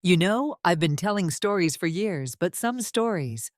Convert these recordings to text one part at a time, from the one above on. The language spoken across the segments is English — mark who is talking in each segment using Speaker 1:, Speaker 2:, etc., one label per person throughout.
Speaker 1: You know, I've been telling stories for years, but some stories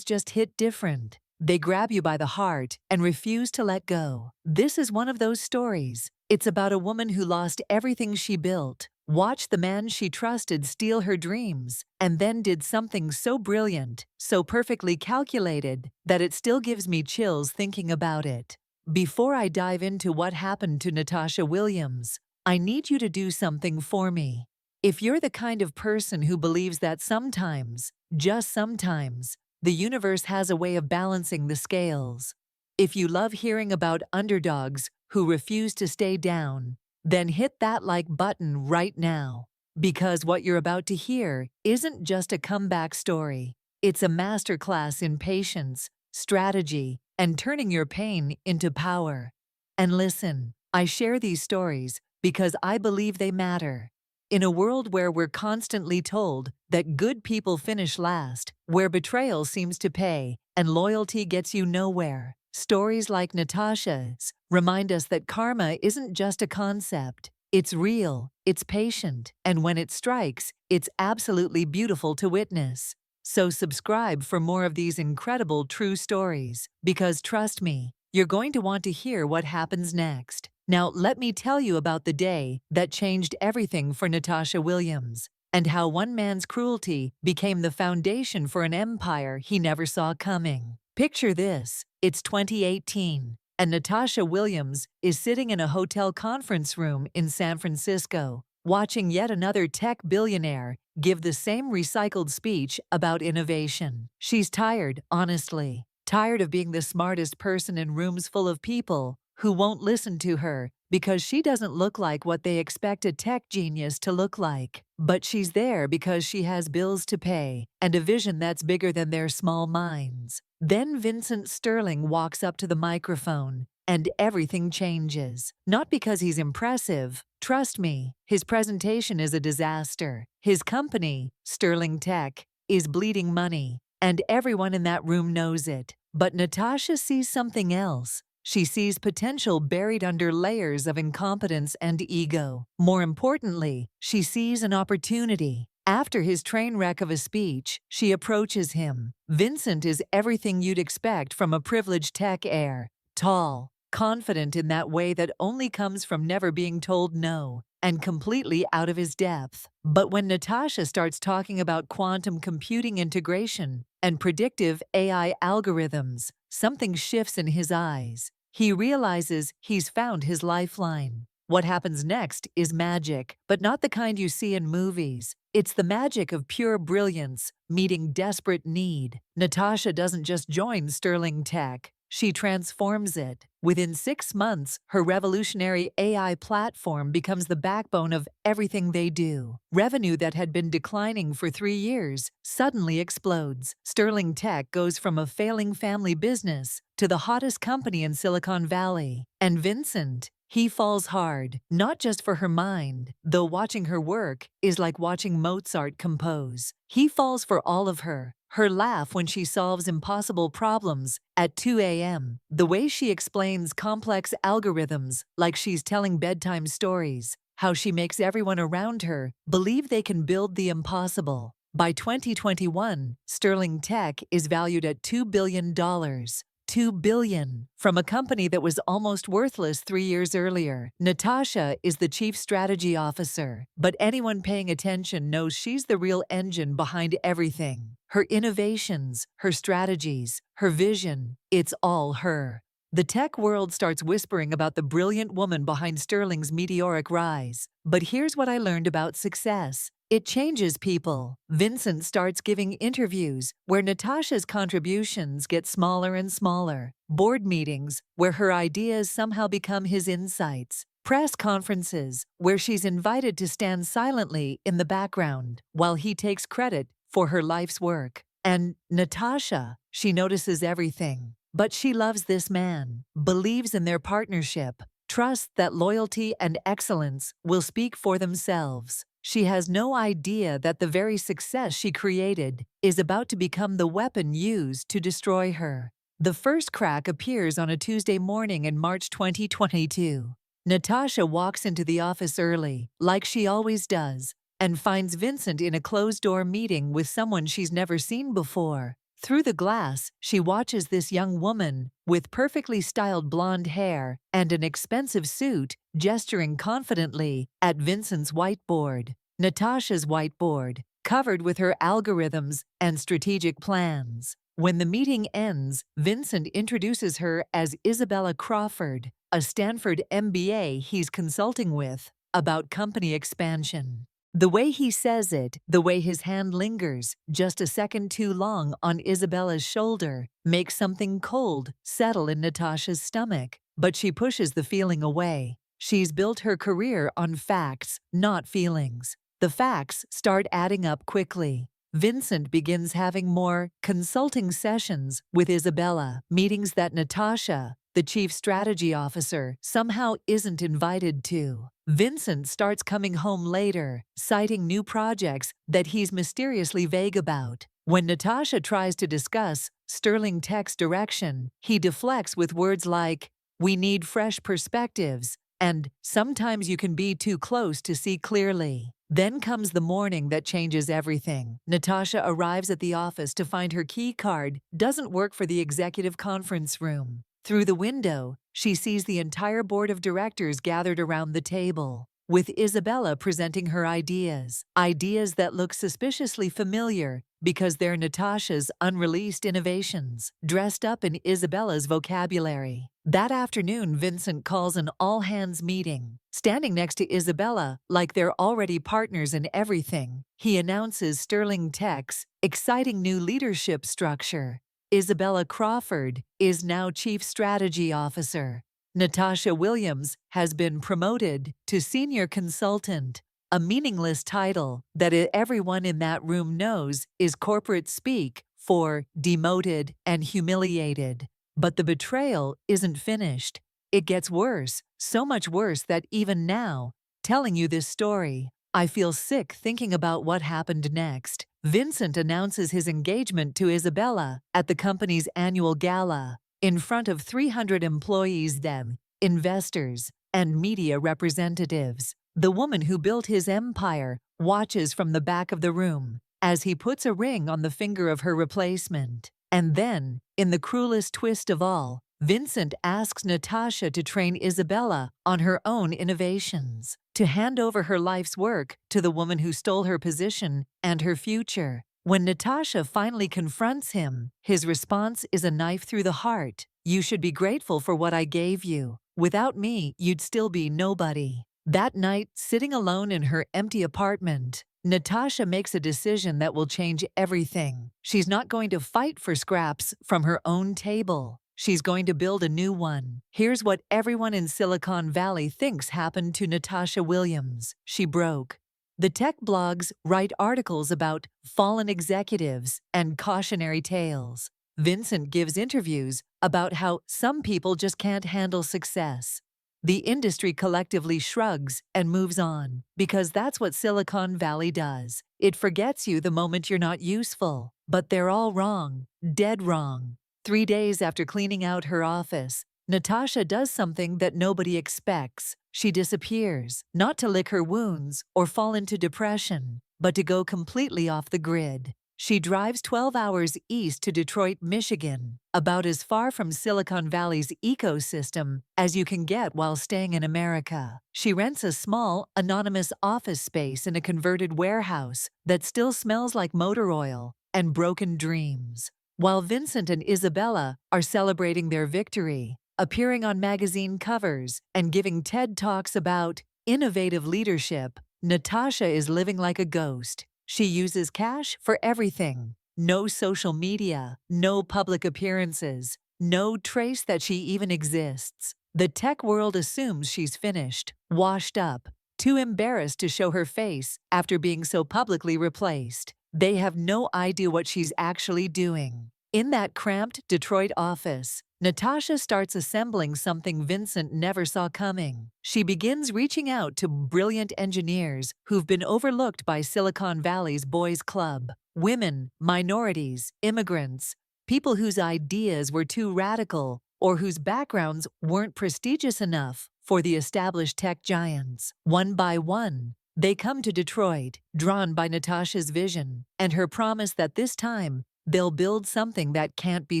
Speaker 1: just hit different. They grab you by the heart and refuse to let go. This is one of those stories. It's about a woman who lost everything she built, watched the man she trusted steal her dreams, and then did something so brilliant, so perfectly calculated, that it still gives me chills thinking about it. Before I dive into what happened to Natasha Williams, I need you to do something for me. If you're the kind of person who believes that sometimes, just sometimes, the universe has a way of balancing the scales, if you love hearing about underdogs who refuse to stay down, then hit that like button right now. Because what you're about to hear isn't just a comeback story, it's a masterclass in patience, strategy, and turning your pain into power. And listen, I share these stories because I believe they matter. In a world where we're constantly told that good people finish last, where betrayal seems to pay and loyalty gets you nowhere, stories like Natasha's remind us that karma isn't just a concept. It's real, it's patient, and when it strikes, it's absolutely beautiful to witness. So subscribe for more of these incredible true stories, because trust me, you're going to want to hear what happens next. Now, let me tell you about the day that changed everything for Natasha Williams, and how one man's cruelty became the foundation for an empire he never saw coming. Picture this: it's 2018, and Natasha Williams is sitting in a hotel conference room in San Francisco, watching yet another tech billionaire give the same recycled speech about innovation. She's tired, honestly. Tired of being the smartest person in rooms full of people who won't listen to her because she doesn't look like what they expect a tech genius to look like. But she's there because she has bills to pay and a vision that's bigger than their small minds. Then Vincent Sterling walks up to the microphone, and everything changes. Not because he's impressive. Trust me, his presentation is a disaster. His company, Sterling Tech, is bleeding money, and everyone in that room knows it. But Natasha sees something else. She sees potential buried under layers of incompetence and ego. More importantly, she sees an opportunity. After his train wreck of a speech, she approaches him. Vincent is everything you'd expect from a privileged tech heir. Tall, confident in that way that only comes from never being told no, and completely out of his depth. But when Natasha starts talking about quantum computing integration and predictive AI algorithms, something shifts in his eyes. He realizes he's found his lifeline. What happens next is magic, but not the kind you see in movies. It's the magic of pure brilliance meeting desperate need. Natasha doesn't just join Sterling Tech, she transforms it. Within 6 months, her revolutionary AI platform becomes the backbone of everything they do. Revenue that had been declining for 3 years suddenly explodes. Sterling Tech goes from a failing family business to the hottest company in Silicon Valley. And Vincent, he falls hard, not just for her mind, though watching her work is like watching Mozart compose. He falls for all of her. Her laugh when she solves impossible problems at 2 a.m., the way she explains complex algorithms like she's telling bedtime stories, how she makes everyone around her believe they can build the impossible. By 2021, Sterling Tech is valued at $2 billion. $2 billion from a company that was almost worthless 3 years earlier. Natasha is the chief strategy officer, but anyone paying attention knows she's the real engine behind everything. Her innovations, her strategies, her vision, it's all her. The tech world starts whispering about the brilliant woman behind Sterling's meteoric rise. But here's what I learned about success. It changes people. Vincent starts giving interviews where Natasha's contributions get smaller and smaller. Board meetings where her ideas somehow become his insights. Press conferences where she's invited to stand silently in the background while he takes credit for her life's work. And Natasha, she notices everything. But she loves this man, believes in their partnership, trusts that loyalty and excellence will speak for themselves. She has no idea that the very success she created is about to become the weapon used to destroy her. The first crack appears on a Tuesday morning in March 2022. Natasha walks into the office early, like she always does, and finds Vincent in a closed-door meeting with someone she's never seen before. Through the glass, she watches this young woman, with perfectly styled blonde hair and an expensive suit, gesturing confidently at Vincent's whiteboard. Natasha's whiteboard, covered with her algorithms and strategic plans. When the meeting ends, Vincent introduces her as Isabella Crawford, a Stanford MBA he's consulting with about company expansion. The way he says it, the way his hand lingers just a second too long on Isabella's shoulder, makes something cold settle in Natasha's stomach. But she pushes the feeling away. She's built her career on facts, not feelings. The facts start adding up quickly. Vincent begins having more consulting sessions with Isabella, meetings that Natasha, the chief strategy officer, somehow isn't invited to. Vincent starts coming home later, citing new projects that he's mysteriously vague about. When Natasha tries to discuss Sterling Tech's direction, he deflects with words like, "We need fresh perspectives," and "sometimes you can be too close to see clearly." Then comes the morning that changes everything. Natasha arrives at the office to find her key card doesn't work for the executive conference room. Through the window, she sees the entire board of directors gathered around the table, with Isabella presenting her ideas. Ideas that look suspiciously familiar because they're Natasha's unreleased innovations, dressed up in Isabella's vocabulary. That afternoon, Vincent calls an all-hands meeting. Standing next to Isabella, like they're already partners in everything, he announces Sterling Tech's exciting new leadership structure. Isabella Crawford is now Chief Strategy Officer. Natasha Williams has been promoted to Senior Consultant, a meaningless title that everyone in that room knows is corporate speak for demoted and humiliated. But the betrayal isn't finished. It gets worse, so much worse that even now, telling you this story, I feel sick thinking about what happened next. Vincent announces his engagement to Isabella at the company's annual gala, in front of 300 employees, them, investors, and media representatives. The woman who built his empire watches from the back of the room as he puts a ring on the finger of her replacement. And then, in the cruelest twist of all, Vincent asks Natasha to train Isabella on her own innovations, to hand over her life's work to the woman who stole her position and her future. When Natasha finally confronts him, his response is a knife through the heart. "You should be grateful for what I gave you. Without me, you'd still be nobody." That night, sitting alone in her empty apartment, Natasha makes a decision that will change everything. She's not going to fight for scraps from her own table. She's going to build a new one. Here's what everyone in Silicon Valley thinks happened to Natasha Williams. She broke. The tech blogs write articles about fallen executives and cautionary tales. Vincent gives interviews about how some people just can't handle success. The industry collectively shrugs and moves on, because that's what Silicon Valley does. It forgets you the moment you're not useful. But they're all wrong, dead wrong. 3 days after cleaning out her office, Natasha does something that nobody expects. She disappears, not to lick her wounds or fall into depression, but to go completely off the grid. She drives 12 hours east to Detroit, Michigan, about as far from Silicon Valley's ecosystem as you can get while staying in America. She rents a small, anonymous office space in a converted warehouse that still smells like motor oil and broken dreams. While Vincent and Isabella are celebrating their victory, appearing on magazine covers and giving TED Talks about innovative leadership, Natasha is living like a ghost. She uses cash for everything. No social media, no public appearances, no trace that she even exists. The tech world assumes she's finished, washed up, too embarrassed to show her face after being so publicly replaced. They have no idea what she's actually doing. In that cramped Detroit office, Natasha starts assembling something Vincent never saw coming. She begins reaching out to brilliant engineers who've been overlooked by Silicon Valley's boys' club. Women, minorities, immigrants, people whose ideas were too radical or whose backgrounds weren't prestigious enough for the established tech giants. One by one, They come to Detroit, drawn by Natasha's vision and her promise that this time, they'll build something that can't be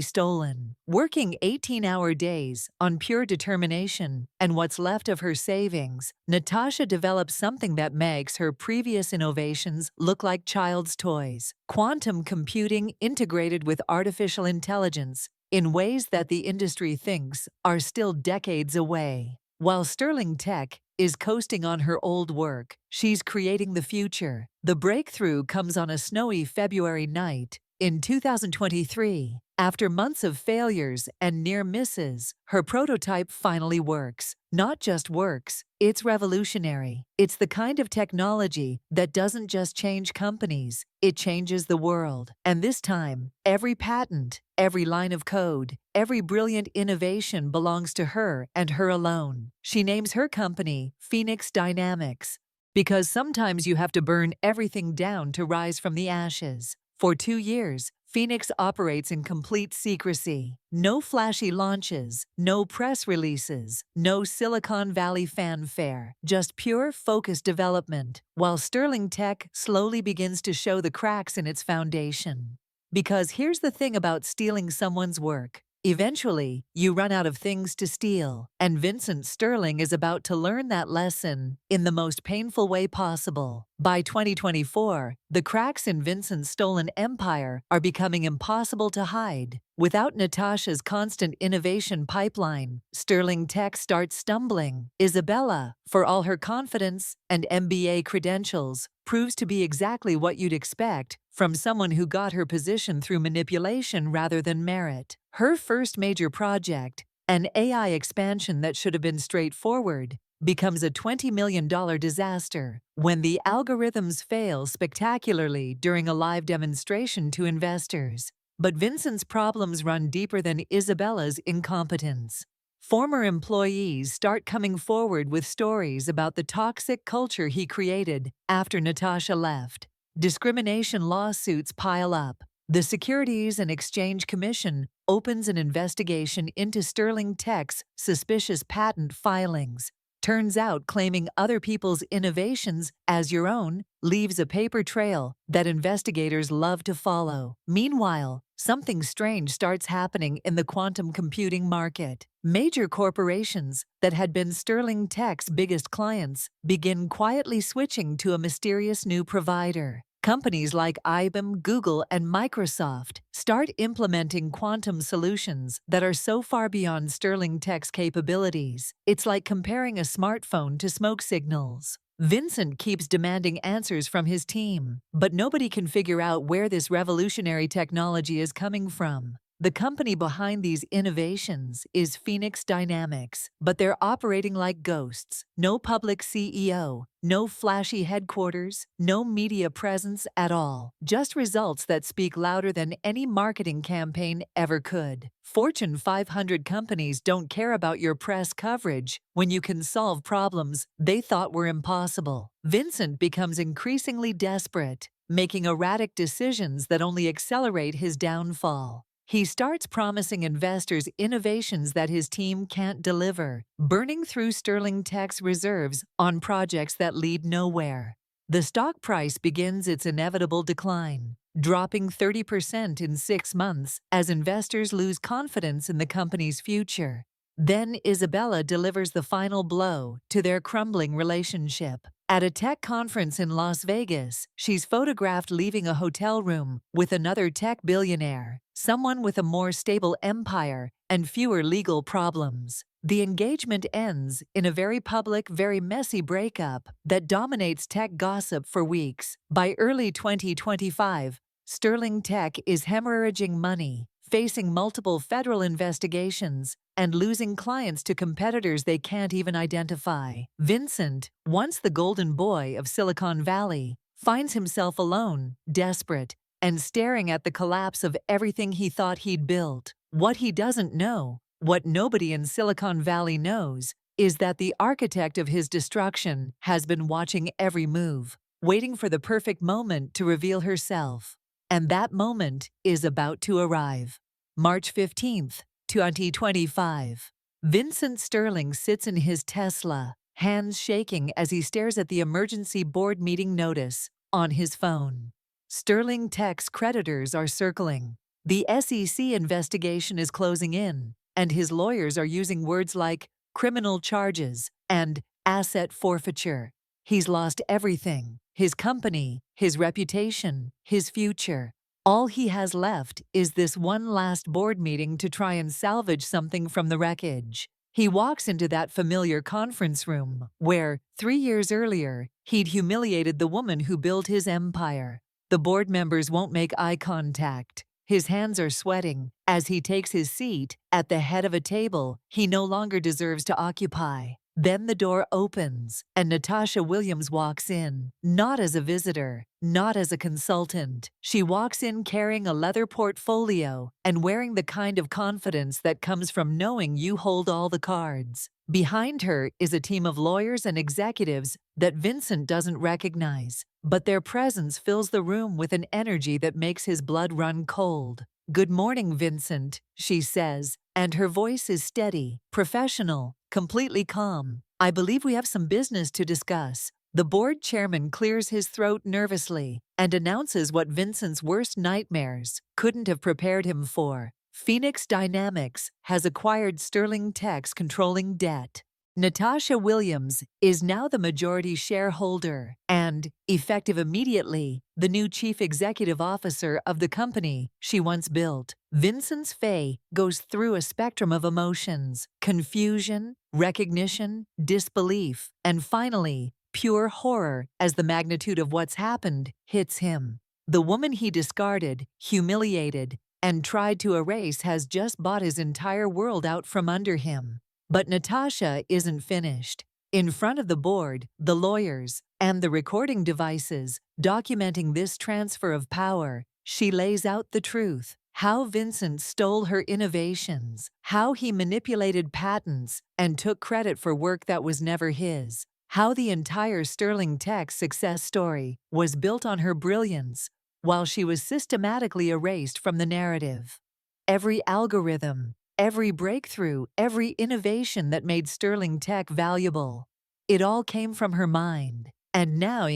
Speaker 1: stolen. Working 18-hour days on pure determination and what's left of her savings, Natasha develops something that makes her previous innovations look like child's toys. Quantum computing integrated with artificial intelligence in ways that the industry thinks are still decades away. While Sterling Tech is coasting on her old work, she's creating the future. The breakthrough comes on a snowy February night in 2023. After months of failures and near misses, her prototype finally works. Not just works, it's revolutionary. It's the kind of technology that doesn't just change companies, it changes the world. And this time, every patent, every line of code, every brilliant innovation belongs to her and her alone. She names her company Phoenix Dynamics, because sometimes you have to burn everything down to rise from the ashes. For 2 years, Phoenix operates in complete secrecy. No flashy launches, no press releases, no Silicon Valley fanfare, just pure, focused development, while Sterling Tech slowly begins to show the cracks in its foundation. Because here's the thing about stealing someone's work. Eventually, you run out of things to steal, and Vincent Sterling is about to learn that lesson in the most painful way possible. By 2024, the cracks in Vincent's stolen empire are becoming impossible to hide. Without Natasha's constant innovation pipeline, Sterling Tech starts stumbling. Isabella, for all her confidence and MBA credentials, proves to be exactly what you'd expect from someone who got her position through manipulation rather than merit. Her first major project, an AI expansion that should have been straightforward, becomes a $20 million disaster when the algorithms fail spectacularly during a live demonstration to investors. But Vincent's problems run deeper than Isabella's incompetence. Former employees start coming forward with stories about the toxic culture he created after Natasha left. Discrimination lawsuits pile up. The Securities and Exchange Commission opens an investigation into Sterling Tech's suspicious patent filings. Turns out claiming other people's innovations as your own leaves a paper trail that investigators love to follow. Meanwhile, something strange starts happening in the quantum computing market. Major corporations that had been Sterling Tech's biggest clients begin quietly switching to a mysterious new provider. Companies like IBM, Google, and Microsoft start implementing quantum solutions that are so far beyond Sterling Tech's capabilities. It's like comparing a smartphone to smoke signals. Vincent keeps demanding answers from his team, but nobody can figure out where this revolutionary technology is coming from. The company behind these innovations is Phoenix Dynamics, but they're operating like ghosts. No public CEO, no flashy headquarters, no media presence at all. Just results that speak louder than any marketing campaign ever could. Fortune 500 companies don't care about your press coverage when you can solve problems they thought were impossible. Vincent becomes increasingly desperate, making erratic decisions that only accelerate his downfall. He starts promising investors innovations that his team can't deliver, burning through Sterling Tech's reserves on projects that lead nowhere. The stock price begins its inevitable decline, dropping 30% in 6 months as investors lose confidence in the company's future. Then Isabella delivers the final blow to their crumbling relationship. At a tech conference in Las Vegas, she's photographed leaving a hotel room with another tech billionaire, someone with a more stable empire and fewer legal problems. The engagement ends in a very public, very messy breakup that dominates tech gossip for weeks. By early 2025, Sterling Tech is hemorrhaging money, facing multiple federal investigations, and losing clients to competitors they can't even identify. Vincent, once the golden boy of Silicon Valley, finds himself alone, desperate, and staring at the collapse of everything he thought he'd built. What he doesn't know, what nobody in Silicon Valley knows, is that the architect of his destruction has been watching every move, waiting for the perfect moment to reveal herself. And that moment is about to arrive. March 15th, 2025. Vincent Sterling sits in his Tesla, hands shaking as he stares at the emergency board meeting notice on his phone. Sterling Tech's creditors are circling. The SEC investigation is closing in, and his lawyers are using words like criminal charges and asset forfeiture. He's lost everything: his company, his reputation, his future. All he has left is this one last board meeting to try and salvage something from the wreckage. He walks into that familiar conference room where, 3 years earlier, he'd humiliated the woman who built his empire. The board members won't make eye contact. His hands are sweating as he takes his seat at the head of a table he no longer deserves to occupy. Then the door opens, and Natasha Williams walks in, not as a visitor, not as a consultant. She walks in carrying a leather portfolio and wearing the kind of confidence that comes from knowing you hold all the cards. Behind her is a team of lawyers and executives that Vincent doesn't recognize, but their presence fills the room with an energy that makes his blood run cold. "Good morning, Vincent," she says, and her voice is steady, professional, completely calm. "I believe we have some business to discuss." The board chairman clears his throat nervously and announces what Vincent's worst nightmares couldn't have prepared him for. Phoenix Dynamics has acquired Sterling Tech's controlling debt. Natasha Williams is now the majority shareholder and, effective immediately, the new chief executive officer of the company she once built. Vincent's face goes through a spectrum of emotions: confusion, recognition, disbelief, and finally, pure horror as the magnitude of what's happened hits him. The woman he discarded, humiliated, and tried to erase has just bought his entire world out from under him. But Natasha isn't finished. In front of the board, the lawyers, and the recording devices documenting this transfer of power, she lays out the truth: how Vincent stole her innovations, how he manipulated patents and took credit for work that was never his, how the entire Sterling Tech success story was built on her brilliance, while she was systematically erased from the narrative. Every algorithm, every breakthrough, every innovation that made Sterling Tech valuable, it all came from her mind. And now,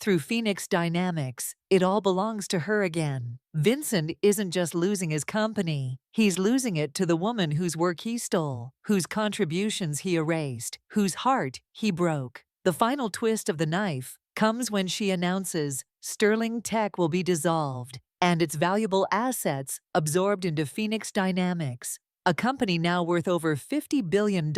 Speaker 1: through Phoenix Dynamics, it all belongs to her again. Vincent isn't just losing his company, he's losing it to the woman whose work he stole, whose contributions he erased, whose heart he broke. The final twist of the knife comes when she announces Sterling Tech will be dissolved and its valuable assets absorbed into Phoenix Dynamics, a company now worth over $50 billion.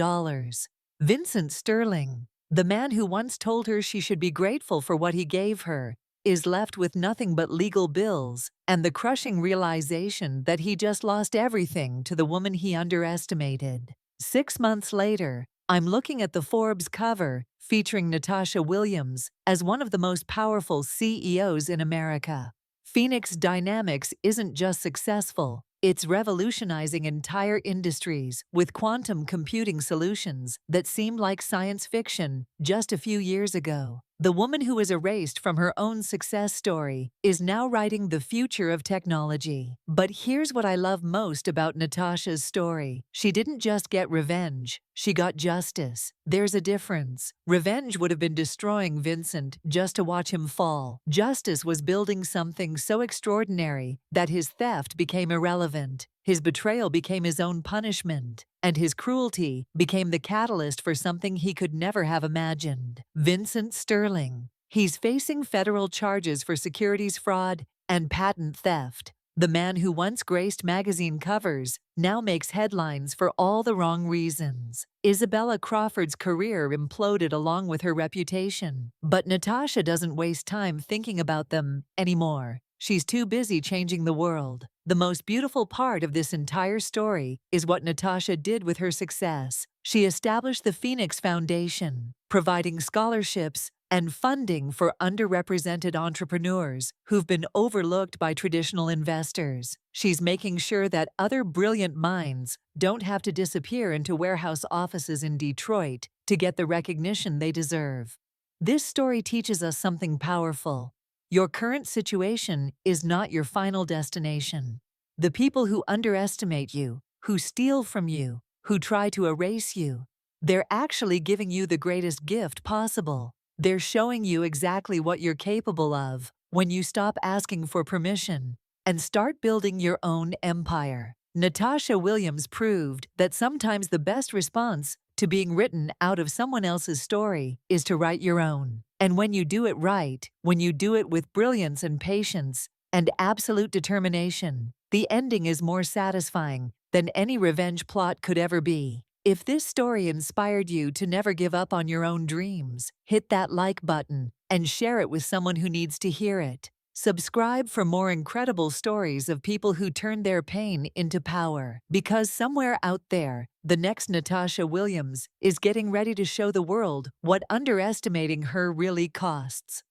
Speaker 1: Vincent Sterling, the man who once told her she should be grateful for what he gave her, is left with nothing but legal bills and the crushing realization that he just lost everything to the woman he underestimated. 6 months later, I'm looking at the Forbes cover featuring Natasha Williams as one of the most powerful CEOs in America. Phoenix Dynamics isn't just successful, it's revolutionizing entire industries with quantum computing solutions that seemed like science fiction just a few years ago. The woman who was erased from her own success story is now writing the future of technology. But here's what I love most about Natasha's story. She didn't just get revenge, she got justice. There's a difference. Revenge would have been destroying Vincent just to watch him fall. Justice was building something so extraordinary that his theft became irrelevant. His betrayal became his own punishment, and his cruelty became the catalyst for something he could never have imagined. Vincent Sterling. He's facing federal charges for securities fraud and patent theft. The man who once graced magazine covers now makes headlines for all the wrong reasons. Isabella Crawford's career imploded along with her reputation, but Natasha doesn't waste time thinking about them anymore. She's too busy changing the world. The most beautiful part of this entire story is what Natasha did with her success. She established the Phoenix Foundation, providing scholarships and funding for underrepresented entrepreneurs who've been overlooked by traditional investors. She's making sure that other brilliant minds don't have to disappear into warehouse offices in Detroit to get the recognition they deserve. This story teaches us something powerful. Your current situation is not your final destination. The people who underestimate you, who steal from you, who try to erase you, They're actually giving you the greatest gift possible. They're showing you exactly what you're capable of when you stop asking for permission and start building your own empire. Natasha Williams proved that sometimes the best response to being written out of someone else's story is to write your own. And when you do it right, when you do it with brilliance and patience and absolute determination, the ending is more satisfying than any revenge plot could ever be. If this story inspired you to never give up on your own dreams, hit that like button and share it with someone who needs to hear it. Subscribe for more incredible stories of people who turned their pain into power. Because somewhere out there, the next Natasha Williams is getting ready to show the world what underestimating her really costs.